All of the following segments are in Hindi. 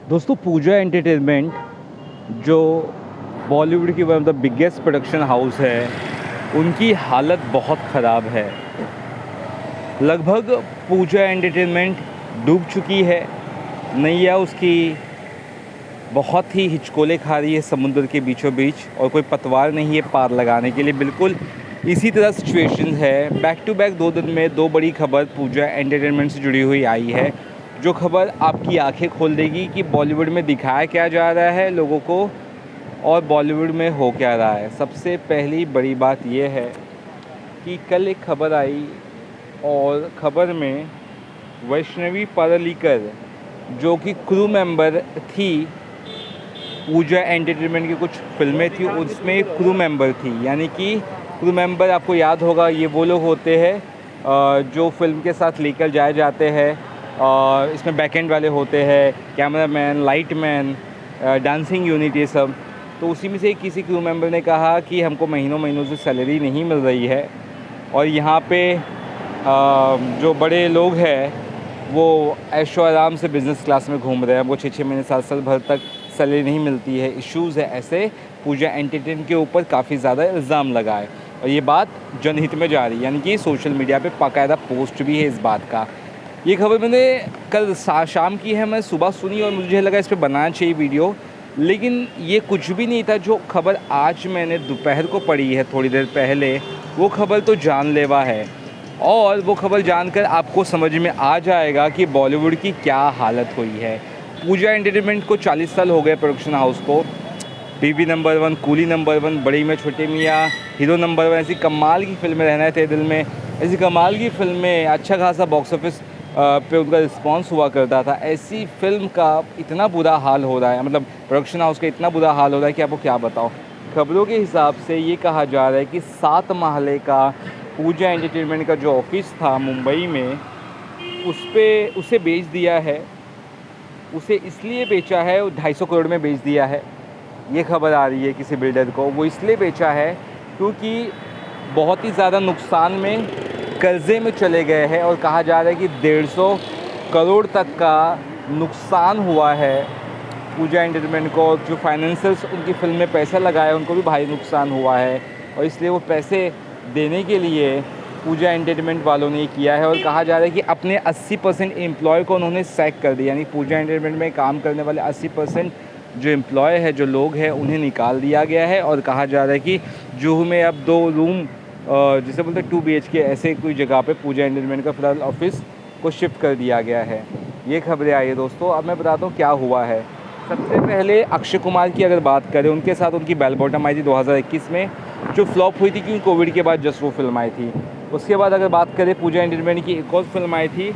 दोस्तों पूजा एंटरटेनमेंट जो बॉलीवुड की one of the biggest production house है, उनकी हालत बहुत ख़राब है। लगभग पूजा एंटरटेनमेंट डूब चुकी है। नैया उसकी बहुत ही हिचकोले खा रही है समुद्र के बीचों बीच, और कोई पतवार नहीं है पार लगाने के लिए। बिल्कुल इसी तरह सिचुएशन है। बैक टू बैक 2 दिन में 2 बड़ी खबर पूजा एंटरटेनमेंट से जुड़ी हुई आई है, जो खबर आपकी आंखें खोल देगी कि बॉलीवुड में दिखाया क्या जा रहा है लोगों को और बॉलीवुड में हो क्या रहा है। सबसे पहली बड़ी बात यह है कि कल एक खबर आई, और ख़बर में वैष्णवी पारलीकर जो कि क्रू मेंबर थी, पूजा एंटरटेनमेंट की कुछ फिल्में थी उसमें क्रू मेंबर थी। यानी कि क्रू मेंबर आपको याद होगा, ये वो लोग होते हैं जो फिल्म के साथ लेकर जाए जाते हैं। इसमें बैक एंड वाले होते हैं, cameraman, light man, dancing unit, ये सब। तो उसी में से किसी क्रू मेंबर ने कहा कि हमको महीनों महीनों से सैलरी नहीं मिल रही है, और यहाँ पे जो बड़े लोग हैं वो ऐशो आराम से बिज़नेस क्लास में घूम रहे हैं। वो 6-6 महीने, साल भर तक सैलरी नहीं मिलती है, इश्यूज़ है। ऐसे पूजा एंटरटेनमेंट के ऊपर काफ़ी ज़्यादा इल्ज़ाम लगाए, और ये बात जनहित में जा रही है। यानी कि सोशल मीडिया पे बाकायदा पोस्ट भी है इस बात का। ये खबर मैंने कल शाम की है, मैं सुबह सुनी और मुझे लगा इस पर बनाना चाहिए वीडियो, लेकिन ये कुछ भी नहीं था। जो खबर आज मैंने दोपहर को पढ़ी है थोड़ी देर पहले, वो खबर तो जानलेवा है, और वो खबर जानकर आपको समझ में आ जाएगा कि बॉलीवुड की क्या हालत हुई है। पूजा एंटरटेनमेंट को 40 साल हो गए प्रोडक्शन हाउस को। बीवी नंबर 1, कूली नंबर 1, बड़ी में छोटे मियाँ, हीरो नंबर 1, ऐसी कमाल की फिल्में, रहना तेरे दिल में, ऐसी कमाल की फिल्में, अच्छा खासा बॉक्स ऑफिस पे उनका रिस्पांस हुआ करता था। ऐसी फिल्म का इतना बुरा हाल हो रहा है, मतलब प्रोडक्शन हाउस का इतना बुरा हाल हो रहा है कि आपको क्या बताओ। खबरों के हिसाब से ये कहा जा रहा है कि 7 महले का पूजा एंटरटेनमेंट का जो ऑफिस था मुंबई में, उसे बेच दिया है। उसे इसलिए बेचा है, 250 करोड़ में बेच दिया है। ये खबर आ रही है किसी बिल्डर को। वो इसलिए बेचा है क्योंकि बहुत ही ज़्यादा नुकसान में, कर्ज़े में चले गए हैं, और कहा जा रहा है कि 150 करोड़ तक का नुकसान हुआ है पूजा एंटरटेनमेंट को। जो फाइनेंसर्स उनकी फिल्म में पैसा लगाया उनको भी भारी नुकसान हुआ है, और इसलिए वो पैसे देने के लिए पूजा एंटरटेनमेंट वालों ने किया है। और कहा जा रहा है कि अपने 80% एम्प्लॉय को उन्होंने सैक कर दिया। यानी पूजा एंटरटेनमेंट में काम करने वाले 80% जो एम्प्लॉय है, जो लोग हैं, उन्हें निकाल दिया गया है। और कहा जा रहा है कि जुहू में अब 2 रूम, जिसे बोलते हैं 2 BHK, ऐसे कोई जगह पे पूजा एंटरटेनमेंट का फिलहाल ऑफिस को शिफ्ट कर दिया गया है। ये खबरें आई है दोस्तों। अब मैं बताता हूँ क्या हुआ है। सबसे पहले अक्षय कुमार की अगर बात करें, उनके साथ उनकी बेल बॉटम आई थी 2021 में, जो फ्लॉप हुई थी क्योंकि कोविड के बाद जस्ट वो फिल्म आई थी। उसके बाद अगर बात करें पूजा एंटरटेनमेंट की, एक और फिल्म आई थी,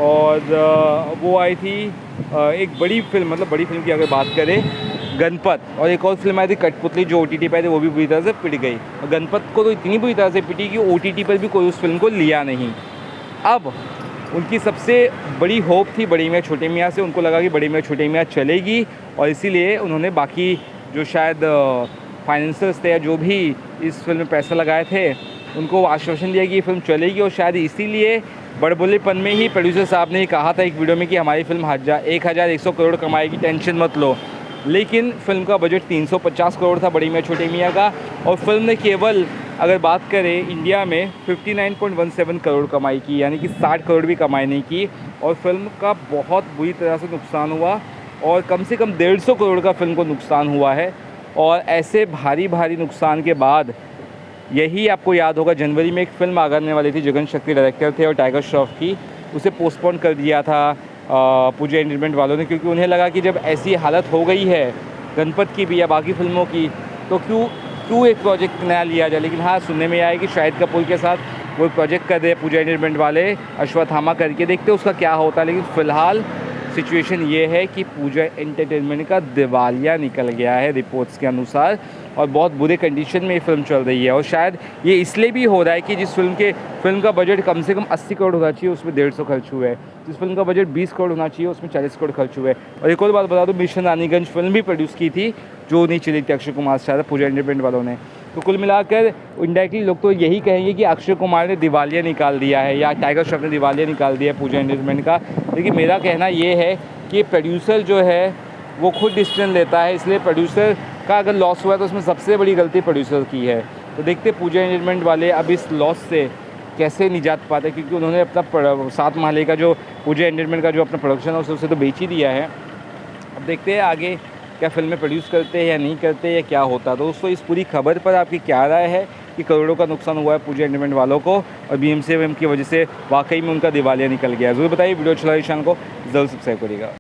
और वो आई थी एक बड़ी फिल्म, मतलब बड़ी फिल्म की अगर बात करें, गणपत। और एक और फिल्म आई थी कठपुतली, जो OTT पे आई थी, वो भी बुरी तरह से पिट गई। और गणपत को तो इतनी बुरी तरह से पिटी कि OTT पर भी कोई उस फिल्म को लिया नहीं। अब उनकी सबसे बड़ी होप थी बड़ी मियाँ छोटे मियाँ से। उनको लगा कि बड़ी मियाँ छोटे मियाँ चलेगी, और इसीलिए उन्होंने बाकी जो शायद फाइनेंसर्स थे या जो भी इस फिल्म में पैसा लगाए थे, उनको आश्वासन दिया कि ये फिल्म चलेगी। और शायद इसीलिए बड़बोलेपन में ही प्रोड्यूसर साहब ने कहा था एक वीडियो में कि हमारी फिल्म 1100 करोड़ कमाएगी, टेंशन मत लो। लेकिन फिल्म का बजट 350 करोड़ था बड़ी मियाँ छोटे मियाँ का, और फिल्म ने केवल अगर बात करें इंडिया में 59.17 करोड़ कमाई की, यानी कि 60 करोड़ भी कमाई नहीं की। और फिल्म का बहुत बुरी तरह से नुकसान हुआ, और कम से कम 150 करोड़ का फिल्म को नुकसान हुआ है। और ऐसे भारी भारी नुकसान के बाद, यही आपको याद होगा, जनवरी में एक फ़िल्म आने वाली थी, जगन शक्ति डायरेक्टर थे, और टाइगर श्रॉफ की, उसे पोस्टपोन कर दिया था पूजा एंटरटेनमेंट वालों ने, क्योंकि उन्हें लगा कि जब ऐसी हालत हो गई है गणपत की भी या बाकी फिल्मों की, तो क्यों एक प्रोजेक्ट नया लिया जाए। लेकिन हाँ, सुनने में आया कि शाहिद कपूर के साथ वो प्रोजेक्ट कर रहे पूजा एंटरटेनमेंट वाले, अश्वत्थामा करके, देखते उसका क्या होता है। लेकिन फ़िलहाल सिचुएशन ये है कि पूजा एंटरटेनमेंट का दिवालिया निकल गया है रिपोर्ट्स के अनुसार, और बहुत बुरे कंडीशन में ये फिल्म चल रही है। और शायद ये इसलिए भी हो रहा है कि जिस फिल्म का बजट कम से कम 80 करोड़ होना चाहिए, उसमें 150 खर्च हुए। जिस फिल्म का बजट 20 करोड़ होना चाहिए, उसमें 40 करोड़ खर्च हुए। और एक और बात बता दूँ, मिशन रानीगंज फिल्म भी प्रोड्यूस की थी, जो नहीं चली थी अक्षय कुमार से, पूजा एंटरटेनमेंट वालों ने। तो कुल मिलाकर इनडायरेक्टली लोग तो यही कहेंगे कि अक्षय कुमार ने दिवालिया निकाल दिया है, या टाइगर श्रॉफ ने दिवालिया निकाल दिया है पूजा एंटरटेनमेंट का। लेकिन मेरा कहना ये है कि प्रोड्यूसर जो है वो खुद डिसीजन लेता है, इसलिए प्रोड्यूसर का अगर लॉस हुआ है तो उसमें सबसे बड़ी गलती प्रोड्यूसर की है। तो देखते हैं पूजा एंटरटेनमेंट वाले अब इस लॉस से कैसे निजात पाते हैं, क्योंकि उन्होंने अपना 7 माले का जो पूजा एंटरटेनमेंट का जो अपना प्रोडक्शन है उसे तो बेच ही दिया है। अब देखते हैं आगे क्या फिल्में प्रोड्यूस करते हैं या नहीं करते या क्या होता है। तो दोस्तों इस पूरी खबर पर आपकी क्या राय है कि करोड़ों का नुकसान हुआ है पूजा एंटरटेनमेंट वालों को और BMCM की वजह से वाकई में उनका दिवालिया निकल गया है? ज़रूर बताइए। वीडियो अच्छा लगे चैनल को ज़रूर सब्सक्राइब करिएगा।